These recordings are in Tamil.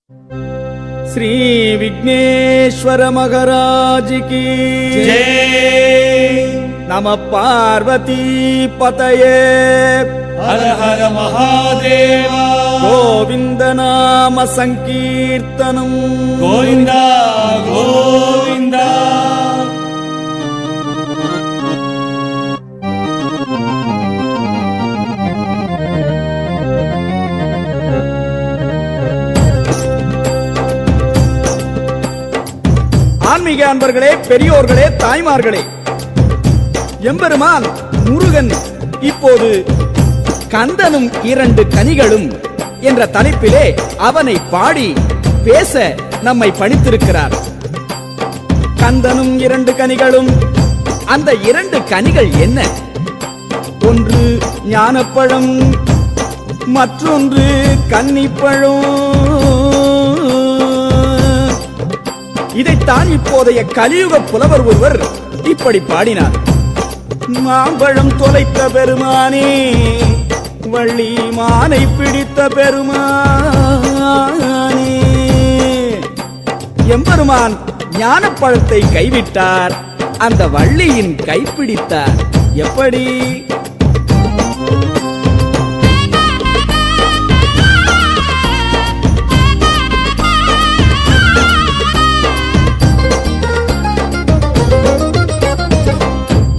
श्री विघ्नेश्वर महाराज की जय। नमः पार्वती पतये हर हर महादेवा। गोविंद नाम संकीर्तनम गोविंदा गोविंदा। ஆன்மீக அன்பர்களே, பெரியோர்களே, தாய்மார்களே, எம்பெருமான் முருகன் இப்போது கந்தனும் இரண்டு கனிகளும் என்ற தலைப்பிலே அவனை பாடி பேச நம்மை பணித்திருக்கிறார். கந்தனும் இரண்டு கனிகளும், அந்த இரண்டு கனிகள் என்ன? ஒன்று ஞானப்பழம், மற்றொன்று கன்னிப்பழம். இதைத்தான் இப்போதைய கலியுக புலவர் ஒருவர் இப்படி பாடினார். மாம்பழம் தொலைத்த பெருமானே, வள்ளி மானை பிடித்த பெருமானே. எம்பெருமான் ஞானப்பழத்தை கைவிட்டார், அந்த வள்ளியின் கைப்பிடித்தார். எப்படி?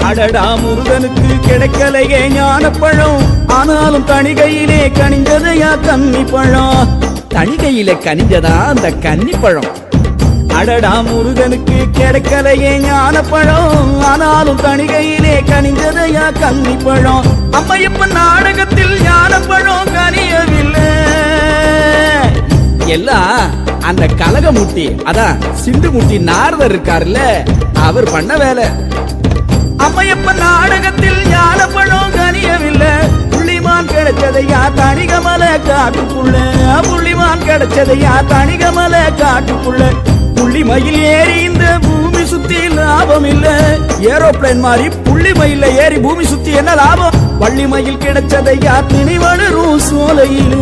அடடா, முருகனுக்கு கிடைக்கலையே ஞானப்பழம், ஆனாலும் தணிகையிலே கனிஞ்சதையா கன்னிப்பழம். தணிகையிலே கனிஞ்சதா அந்த கன்னிப்பழம். அடடா, முருகனுக்கு கிடைக்கலையே ஞானப்பழம், ஆனாலும் தணிகையிலே கனிஞ்சதையா கன்னிப்பழம். அம்மையப்பன் நாடகத்தில் ஞானப்பழம் கனியவில்லை. எல்லாம் அந்த கலகமுட்டி, அதான் சிந்து முட்டி நாரதர் இருக்காருல்ல, அவர் பண்ண வேலை. அம்மையப்பன் நாடகத்தில் ஞானப்பழம் கனியவில்லை. புள்ளிமான் கிடைச்சதையா தணிகமல காட்டுக்குள்ள, புள்ளிமான் கிடைச்சதையா தணிகமல காட்டுக்குள்ள. புள்ளிமயில் ஏறி இந்த பூமி சுத்தி லாபம் இல்ல. ஏரோப்ளேன் மாதிரி புள்ளிமயில ஏறி பூமி சுத்தி என்ன லாபம்? வள்ளிமயில் கிடைச்சதையா திணி வளரும் சோலையில,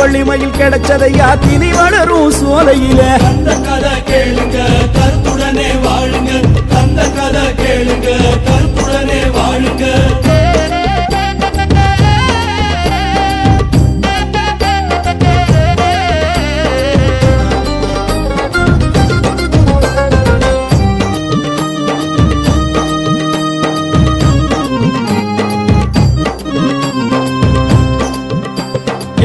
வள்ளிமயில் கிடைச்சதையா திணி வளரும் சோலையில. அந்த கதை கேளுங்க, கருத்துடனே வாழுங்க. அந்த கதை கேளுங்க, கருத்துடனே வாழுங்க.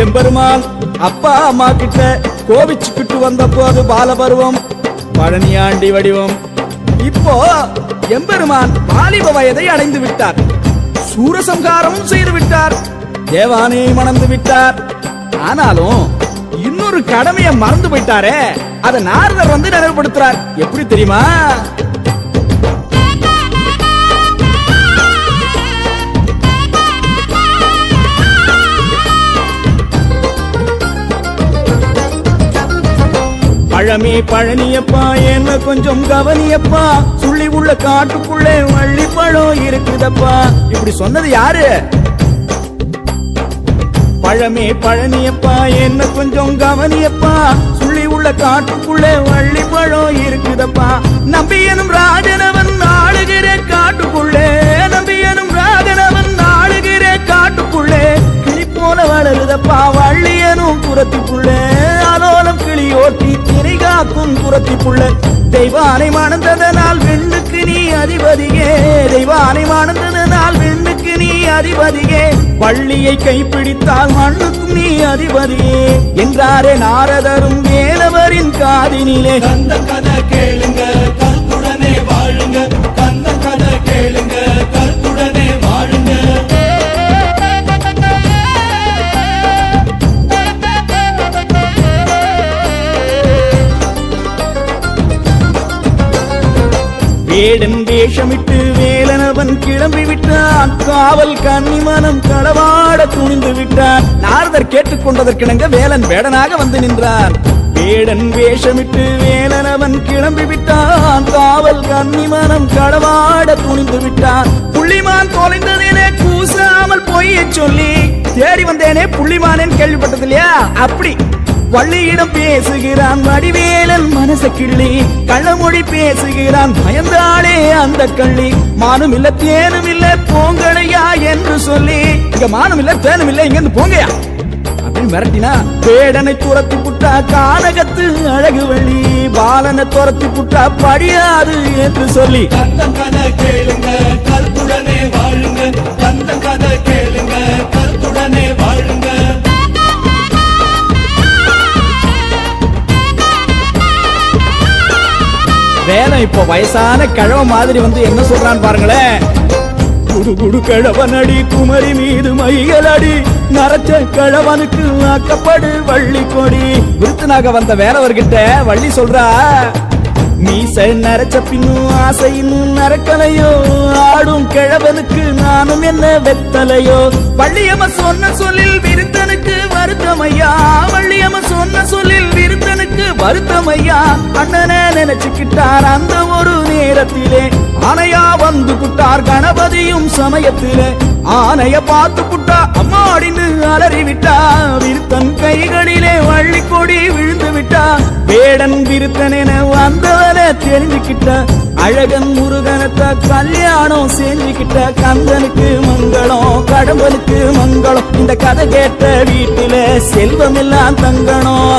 எம்பெருமான் அப்பா அம்மா கிட்ட கோவிச்சுக்கிட்டு வந்த போது பாலபருவம், பழனியாண்டி வடிவம். இப்போ எம்பெருமான் வாலிப வயதை அடைந்து விட்டார். சூரசம்ஹாரமும் செய்து விட்டார், தேவானை மணந்து விட்டார். ஆனாலும் இன்னொரு கடமையை மறந்து போயிட்டாரே, அதை நாரதர் வந்து நினைவுபடுத்துறார். எப்படி தெரியுமா? பழமே பழனியப்பா, என்ன கொஞ்சம் கவனியப்பா, சுள்ளி உள்ள காட்டுக்குள்ளே வள்ளி பழம் இருக்குதப்பா. இப்படி சொன்னது யாரு? பழமே பழனியப்பா, என்ன கொஞ்சம் கவனியப்பா, சுள்ளி உள்ள காட்டுக்குள்ளே வள்ளி பழம் இருக்குதப்பா. நம்பியனும் ராஜனவன் ஆளுகிற காட்டுக்குள்ளே, நம்பியனும் ராஜனவன் ஆளுகிற காட்டுக்குள்ளே. கிளி போல வளருதப்பா வள்ளியனும் புறத்திக்குள்ளே, ஆலோலம் கிளியோட்டி திரை காக்கும் புறத்திக்குள்ள. தெய்வானை மணந்ததனால் வெண்ணுக்கு நீ அதிபதியே, தெய்வானை மணந்ததனால் வெண்ணுக்கு நீ அதிபதியே. வள்ளியை கைப்பிடித்தால் மண்ணுக்கும் நீ அதிபதியே என்றாரே நாரதரும் வேலவரின் காதினிலே. அந்த கதை கேளுங்க, கருத்துடனே வாழுங்க. அந்த கதை கேளுங்க, கருத்துடனே வாழுங்க. வேடன் வேஷமிட்டு வேலனவன் கிளம்பி விட்டான், காவல் கன்னிமனம் களவாட துணிந்து விட்டான். நாரதர் கேட்டுக்கொண்டதற்கிணங்க வேலன் வேடனாக வந்து நின்றான். வேடன் வேஷமிட்டு வேலனவன் கிளம்பி விட்டான், காவல் கன்னிமனம் களவாட துணிந்து விட்டான். புள்ளிமான் தொலைந்ததிலே கூசாமல் பொய்யை சொல்லி தேடி வந்தேனே புள்ளிமானேன்னு கேள்விப்பட்டது இல்லையா? அப்படி வள்ளியிடம் பேசுகிறான் வடிவேலன் மனச கிள்ளி கள்ளமொழி பேசுகிறான் பயந்தாளே அந்த கள்ளி மானும் இல்ல தேனும் இல்ல போங்களையா என்று சொல்லி இங்க மானும் இல்ல தேனும் இல்ல இங்க இருந்து போங்கயா அப்படின்னு மிரட்டினா வேடனை துரத்தி புட்டா கானகத்து அழகு வள்ளி பாலனை துரத்தி புட்டா படியாது என்று சொல்லி கந்த கதை கேளுங்க கருத்துடனே வாழுங்க கந்த கதை கேளுங்க கருத்துடனே வாழுங்க வேலை இப்போ வயசான கிழவ மாதிரி வந்து என்ன சொல்றான்னு பாருங்களேன். குடு குடு கிழவனடி குமரி மீது மையலடி நரச்ச கிழவனுக்கு ஆக்கப்படு வள்ளி கொடி. விருத்தனாக வந்த வேறவர்கிட்ட வள்ளி சொல்றா, மீச நரைச்ச பின்னும் ஆசை இன்னும் நரக்கலையோ, ஆடும் கிழவனுக்கு நானும் என்ன வெத்தலையோ. வள்ளியம்ம சொன்ன சொல்லில் விருத்தனுக்கு வருத்தமையா, வள்ளியம்ம சொன்ன சொல்லில் விருத்தனுக்கு வருத்தமையா. அண்ணனை நினைச்சுக்கிட்டார் அந்த ஒரு நேரத்திலே, ஆனையா வந்து புட்டார் கணபதியும் சமயத்திலே. ஆனைய பார்த்து புட்டா அம்மாடின்னு அலறி விட்டா, விருத்தன் கைகளிலே வள்ளி கொடி விழுந்து விட்டா. வேடன் விருத்தன் என வந்தவன தெரிஞ்சுக்கிட்ட, அழகன் முருகனத்த கல்யாணம் செஞ்சுக்கிட்ட. கந்தனுக்கு மங்களம் கடம்பனுக்கு மங்களம், இந்த கதை கேட்ட வீட்டில செல்வம் எல்லாம் தங்கணும்.